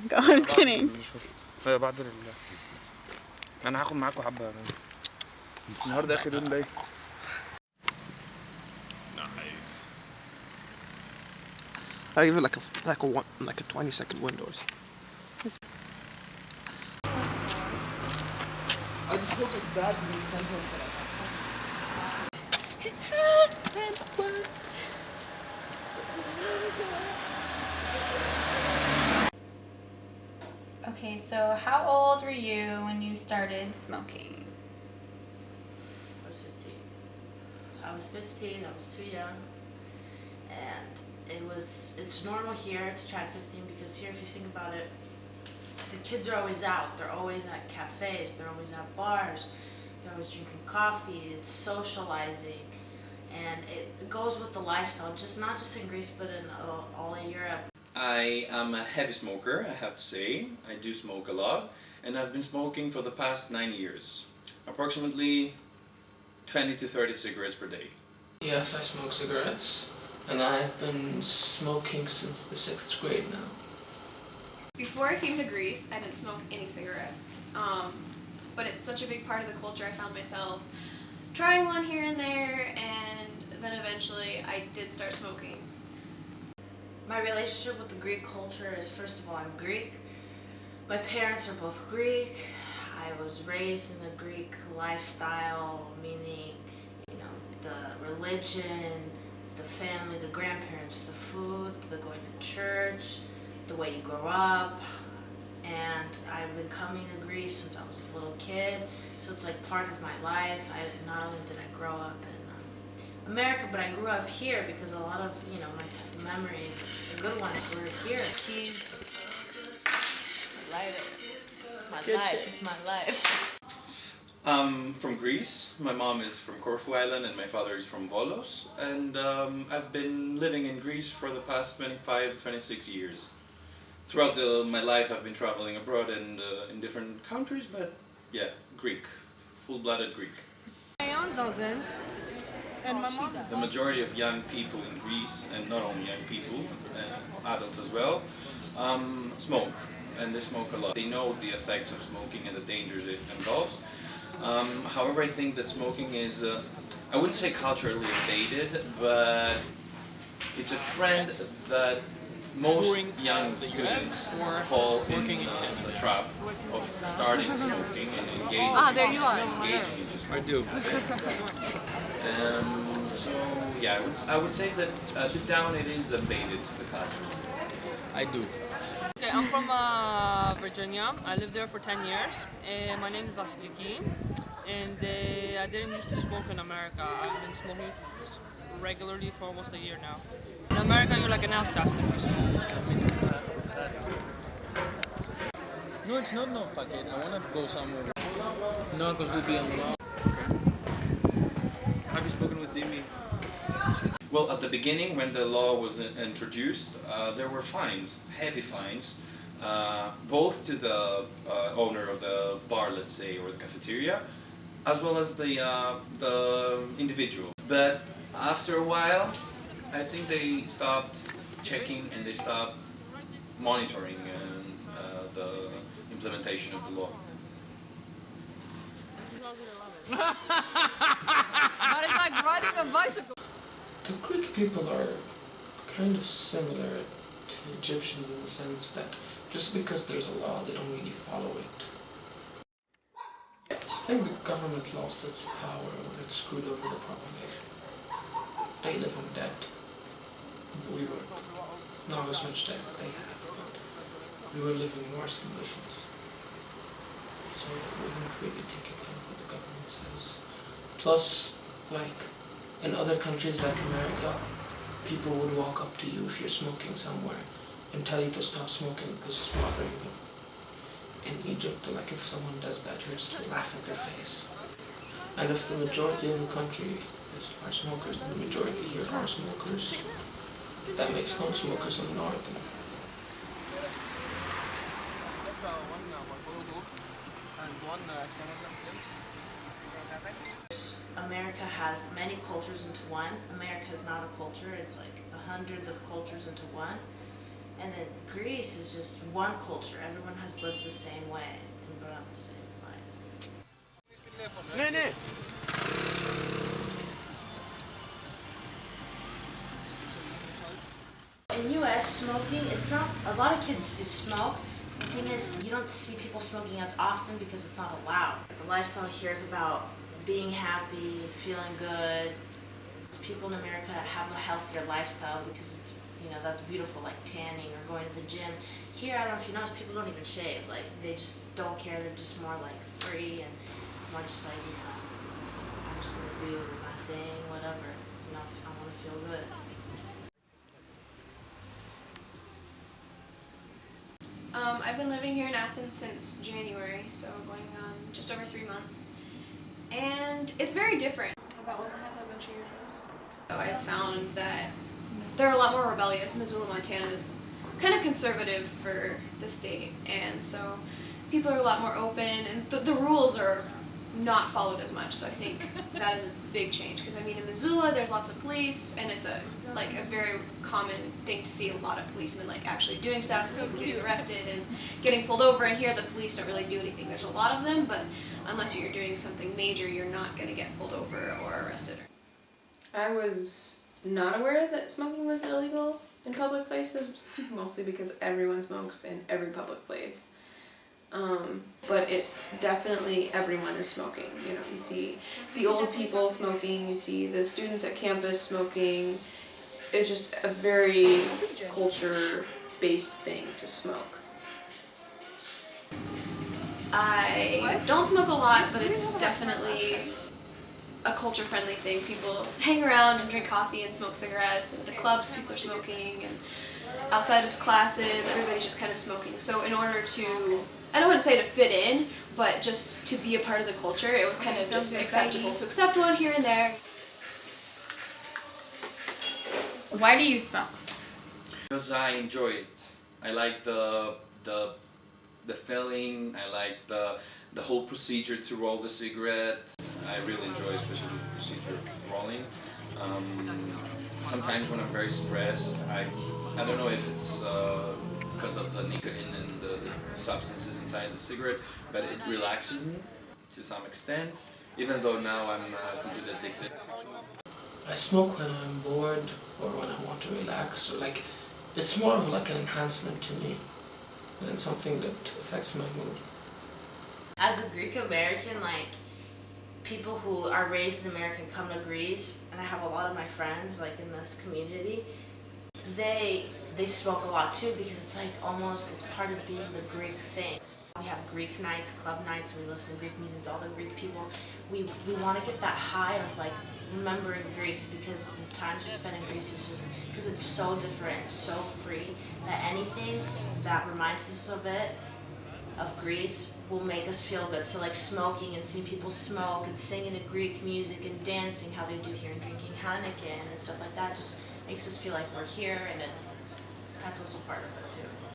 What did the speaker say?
go. I'm kidding. بعد انا هاخد معاكم حبه النهارده اخر يوم ليا. Nice. I give it like a 20-second window. I just hope it's bad in the sentence that Okay, so how old were you when you started smoking? I was 15. I was 15, I was too young. And it's normal here to try 15 because here, if you think about it, the kids are always out. They're always at cafes, they're always at bars, they're always drinking coffee, it's socializing. And it goes with the lifestyle, not just in Greece, but in all of Europe. I am a heavy smoker, I have to say. I do smoke a lot, and I've been smoking for the past 9 years. Approximately 20 to 30 cigarettes per day. Yes, I smoke cigarettes, and I've been smoking since the 6th grade now. Before I came to Greece, I didn't smoke any cigarettes, but it's such a big part of the culture. I found myself trying one here and there, and then eventually I did start smoking. My relationship with the Greek culture is, first of all, I'm Greek. My parents are both Greek. I was raised in the Greek lifestyle, meaning, the religion, the family, the grandparents, the food, the going to church, the way you grow up. And I've been coming to Greece since I was a little kid, so it's like part of my life. Not only did I grow up in America, but I grew up here because a lot of, my memories, the good ones, were here. Light it. It's my life. It's my life. From Greece. My mom is from Corfu Island and my father is from Volos. And I've been living in Greece for the past 25, 26 years. Throughout my life I've been traveling abroad and in different countries, but yeah, Greek. Full-blooded Greek. My aunt doesn't. And my mom does. The majority of young people in Greece, and not only young people, adults as well, smoke. And they smoke a lot. They know the effects of smoking and the dangers it involves. However, I think that smoking is, I wouldn't say culturally outdated, but it's a trend that most young students fall in the trap of starting smoking and engaging into smoking. I do. So yeah, I would say that deep down it is embedded to the culture. I do. Okay, I'm from Virginia. I lived there for 10 years. My name is Vasiliki, and I didn't used to smoke in America. I've been smoking regularly for almost a year now. In America, you're like an outcast if you smoke. No, it's not no, fuck it. I want to go somewhere. No, because we'll be on the law. Have you spoken with Dimi? Well, at the beginning, when the law was introduced, there were fines, heavy fines, both to the owner of the bar, let's say, or the cafeteria, as well as the individual. But after a while, I think they stopped checking and they stopped monitoring the implementation of the law. But it's like riding a bicycle. The Greek people are kind of similar to Egyptians in the sense that just because there's a law, they don't really follow it. I think the government lost its power when it screwed over the population. They live in debt. We were not as much debt as they have, but we were living in worse conditions. So we don't really take account of what the government says. Plus, like in other countries like America, people would walk up to you if you're smoking somewhere and tell you to stop smoking because it's bothering them. In Egypt, like if someone does that, you just laugh at their face. And if the majority of the country are smokers, and the majority here are smokers, that makes non-smokers in the north. America has many cultures into one. America is not a culture, it's like hundreds of cultures into one. And then Greece is just one culture. Everyone has lived the same way and grown up the same way. In U.S., smoking, it's not, a lot of kids do smoke. The thing is, you don't see people smoking as often because it's not allowed. The lifestyle here is about being happy, feeling good. People in America have a healthier lifestyle because it's, you know, that's beautiful, like tanning or going to the gym. Here, I don't know if you notice, people don't even shave. Like, they just don't care. They're just more like free and more just like, you know, I'm just gonna do my thing, whatever. You know, I want to feel good. I've been living here in Athens since January, so going on just over 3 months. And it's very different. About when I had a bunch of years. So I found that they're a lot more rebellious. Missoula, Montana is kind of conservative for the state, and so people are a lot more open, and the rules are not followed as much. So I think that is a big change, because I mean in Missoula there's lots of police, and it's a very common thing to see a lot of policemen like actually doing stuff, people getting arrested and getting pulled over. And here the police don't really do anything. There's a lot of them, but unless you're doing something major, you're not going to get pulled over or arrested. I was not aware that smoking was illegal in public places, mostly because everyone smokes in every public place. But it's definitely everyone is smoking. You know, you see the old people smoking, you see the students at campus smoking. It's just a very culture-based thing to smoke. I don't smoke a lot, but it's definitely a culture-friendly thing. People hang around and drink coffee and smoke cigarettes, and at the clubs people are smoking, and outside of classes everybody's just kind of smoking. So in order to, I don't want to say to fit in, but just to be a part of the culture, it was kind of just acceptable to accept one here and there. Why do you smoke? Because I enjoy it. I like the feeling. I like the whole procedure to roll the cigarette. I really enjoy, especially the procedure of rolling. Sometimes when I'm very stressed, I don't know if it's because of the nicotine and the substances inside the cigarette, but it relaxes me to some extent, even though now I'm completely addicted. I smoke when I'm bored or when I want to relax, or like, it's more of like an enhancement to me than something that affects my mood. As a Greek American, like, people who are raised in America come to Greece, and I have a lot of my friends like in this community, they smoke a lot too, because it's like almost, it's part of being the Greek thing. We have Greek nights, club nights, we listen to Greek music, all the Greek people. We want to get that high of like remembering Greece, because the times we spend in Greece is just, because it's so different, so free, that anything that reminds us of it, of Greece, will make us feel good. So like smoking and seeing people smoke and singing to Greek music and dancing how they do here and drinking Heineken and stuff like that just makes us feel like we're here, and that's also part of it too.